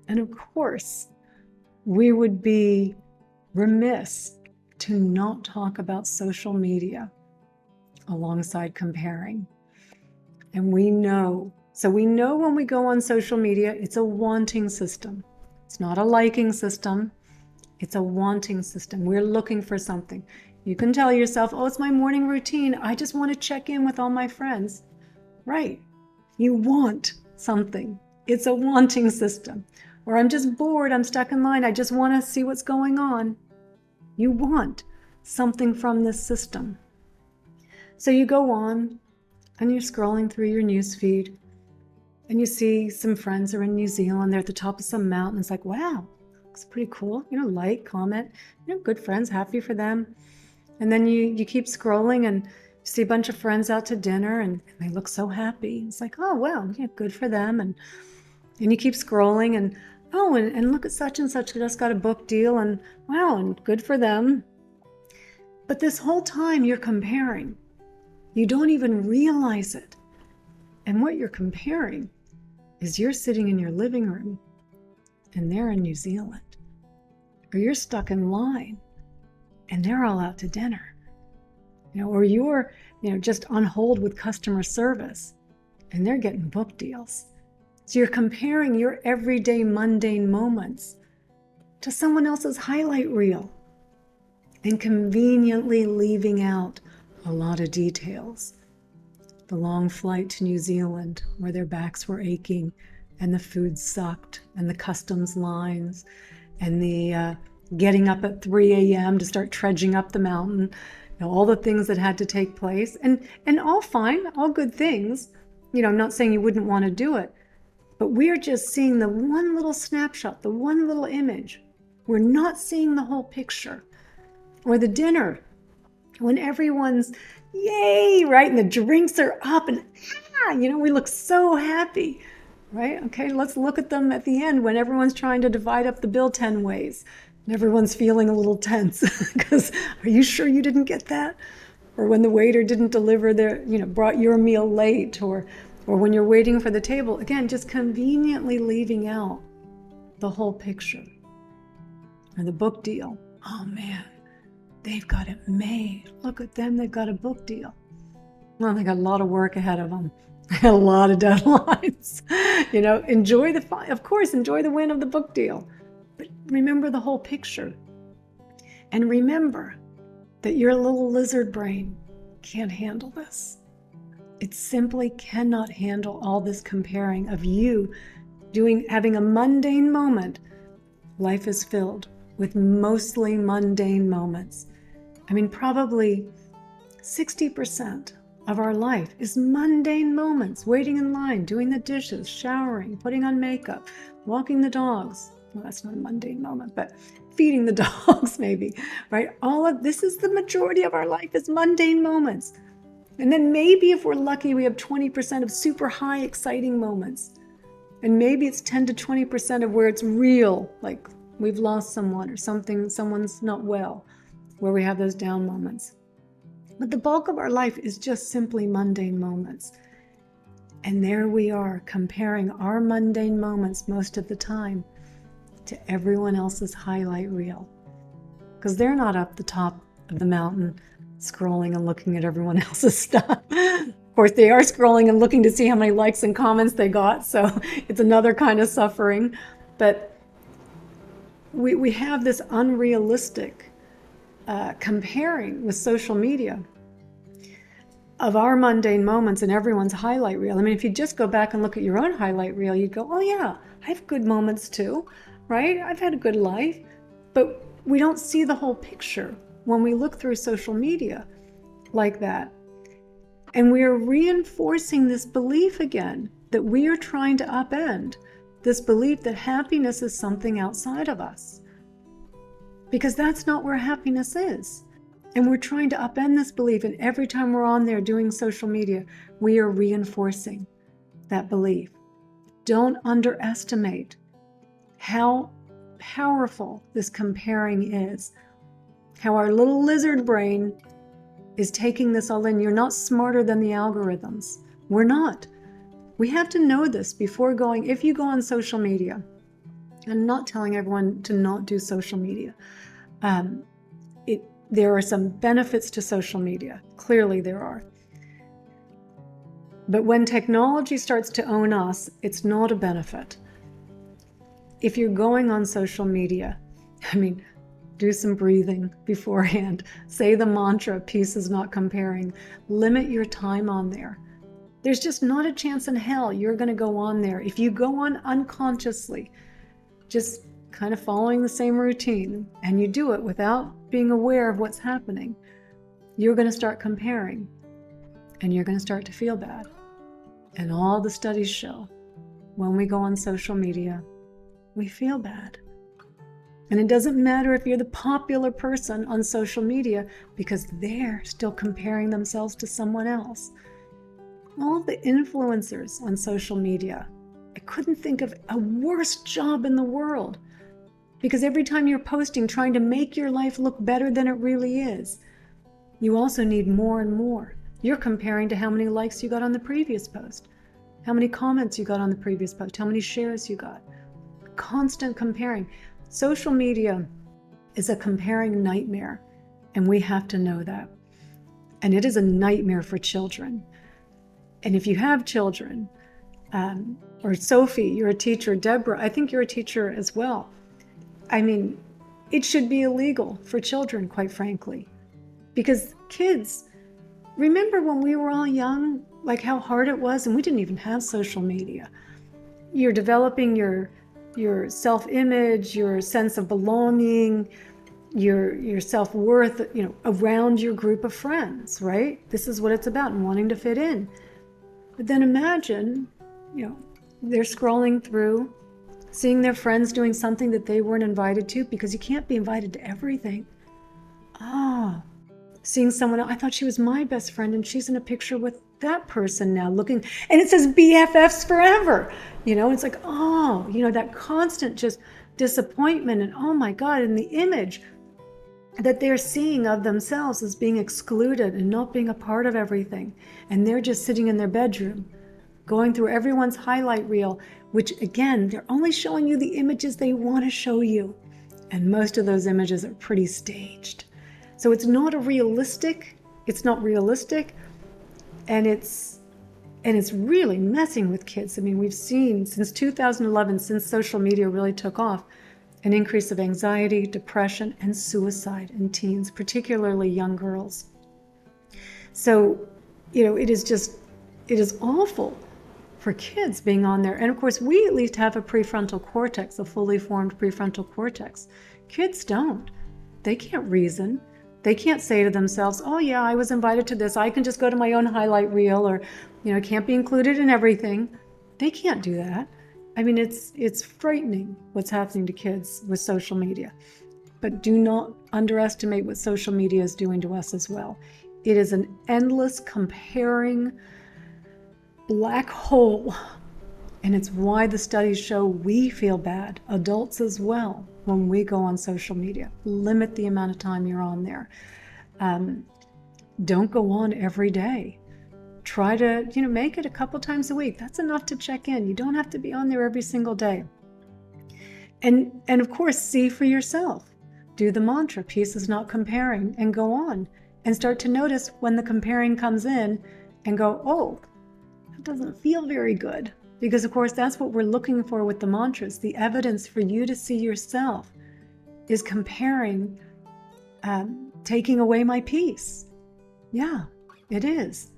And of course, we would be remiss to not talk about social media alongside comparing. And we know when we go on social media, it's a wanting system. It's not a liking system. It's a wanting system. We're looking for something. You can tell yourself, oh, it's my morning routine. I just want to check in with all my friends. Right. You want something. It's a wanting system. Or I'm just bored. I'm stuck in line. I just want to see what's going on. You want something from this system. So you go on and you're scrolling through your newsfeed and you see some friends are in New Zealand. They're at the top of some mountain. It's like, wow, looks pretty cool. Like, comment, good friends, happy for them. And then you keep scrolling and you see a bunch of friends out to dinner and they look so happy. It's like, oh, well, yeah, good for them. And you keep scrolling and, oh, and look at such and such just got a book deal and wow, and good for them. But this whole time you're comparing. You don't even realize it. And what you're comparing is you're sitting in your living room and they're in New Zealand. Or you're stuck in line and they're all out to dinner. Or you're, just on hold with customer service and they're getting book deals. So you're comparing your everyday mundane moments to someone else's highlight reel and conveniently leaving out a lot of details. The long flight to New Zealand where their backs were aching and the food sucked and the customs lines and the getting up at 3 a.m. to start trudging up the mountain, all the things that had to take place and all fine, all good things. I'm not saying you wouldn't want to do it, but we're just seeing the one little snapshot, the one little image. We're not seeing the whole picture. Or the dinner, when everyone's yay, right? And the drinks are up and we look so happy, right? Okay, let's look at them at the end when everyone's trying to divide up the bill 10 ways. And everyone's feeling a little tense because are you sure you didn't get that? Or when the waiter didn't deliver brought your meal late, or when you're waiting for the table, again, just conveniently leaving out the whole picture. Or the book deal. Oh man, they've got it made. Look at them, they've got a book deal. Well, they got a lot of work ahead of them. A lot of deadlines. Enjoy the win of the book deal. But remember the whole picture. And remember that your little lizard brain can't handle this. It simply cannot handle all this comparing of you having a mundane moment. Life is filled with mostly mundane moments. Probably 60% of our life is mundane moments, waiting in line, doing the dishes, showering, putting on makeup, walking the dogs. Well, that's not a mundane moment, but feeding the dogs maybe, right? All of this is the majority of our life is mundane moments. And then maybe if we're lucky, we have 20% of super high, exciting moments. And maybe it's 10 to 20% of where it's real, like we've lost someone or someone's not well, where we have those down moments. But the bulk of our life is just simply mundane moments. And there we are comparing our mundane moments most of the time to everyone else's highlight reel. Because they're not up the top of the mountain scrolling and looking at everyone else's stuff. Of course, they are scrolling and looking to see how many likes and comments they got. So it's another kind of suffering. But we have this unrealistic comparing with social media of our mundane moments and everyone's highlight reel. If you just go back and look at your own highlight reel, you'd go, oh yeah, I have good moments too, right? I've had a good life. But we don't see the whole picture when we look through social media like that. And we are reinforcing this belief again that we are trying to upend, this belief that happiness is something outside of us. Because that's not where happiness is. And we're trying to upend this belief, and every time we're on there doing social media, we are reinforcing that belief. Don't underestimate how powerful this comparing is. How our little lizard brain is taking this all in. You're not smarter than the algorithms. We're not. We have to know this before going. If you go on social media I'm not telling everyone to not do social media. There are some benefits to social media. Clearly there are. But when technology starts to own us, it's not a benefit. If you're going on social media, do some breathing beforehand. Say the mantra, peace is not comparing. Limit your time on there. There's just not a chance in hell you're going to go on there. If you go on unconsciously, just kind of following the same routine, and you do it without being aware of what's happening, you're going to start comparing, and you're going to start to feel bad. And all the studies show when we go on social media, we feel bad. And it doesn't matter if you're the popular person on social media, because they're still comparing themselves to someone else. All the influencers on social media, I couldn't think of a worse job in the world, because every time you're posting, trying to make your life look better than it really is, you also need more and more. You're comparing to how many likes you got on the previous post, how many comments you got on the previous post, how many shares you got. Constant comparing. Social media is a comparing nightmare, and we have to know that. And it is a nightmare for children. And if you have children, or Sophie, you're a teacher, Deborah, I think you're a teacher as well. It should be illegal for children, quite frankly, because kids, remember when we were all young, like how hard it was, and we didn't even have social media. You're developing your self-image, your sense of belonging, your self-worth, around your group of friends, right? This is what it's about, and wanting to fit in. But then imagine, they're scrolling through, seeing their friends doing something that they weren't invited to, because you can't be invited to everything. Seeing someone, I thought she was my best friend, and she's in a picture with that person now, looking, and it says BFFs forever. It's like, that constant just disappointment, and oh my God, and the image that they're seeing of themselves as being excluded and not being a part of everything. And they're just sitting in their bedroom, going through everyone's highlight reel, which again, they're only showing you the images they want to show you. And most of those images are pretty staged. So it's not realistic, and it's really messing with kids. We've seen since 2011, since social media really took off, an increase of anxiety, depression, and suicide in teens, particularly young girls. So, it is awful for kids being on there. And of course, we at least have a prefrontal cortex, a fully formed prefrontal cortex. Kids don't. They can't reason. They can't say to themselves, oh yeah, I was invited to this. I can just go to my own highlight reel, or, can't be included in everything. They can't do that. It's frightening what's happening to kids with social media. But do not underestimate what social media is doing to us as well. It is an endless comparing black hole. And it's why the studies show we feel bad, adults as well, when we go on social media. Limit the amount of time you're on there. Don't go on every day. Try to, make it a couple times a week. That's enough to check in. You don't have to be on there every single day. And of course, see for yourself. Do the mantra, peace is not comparing, and go on. And start to notice when the comparing comes in and go, oh, that doesn't feel very good. Because of course, that's what we're looking for with the mantras. The evidence for you to see yourself is comparing, taking away my peace. Yeah, it is.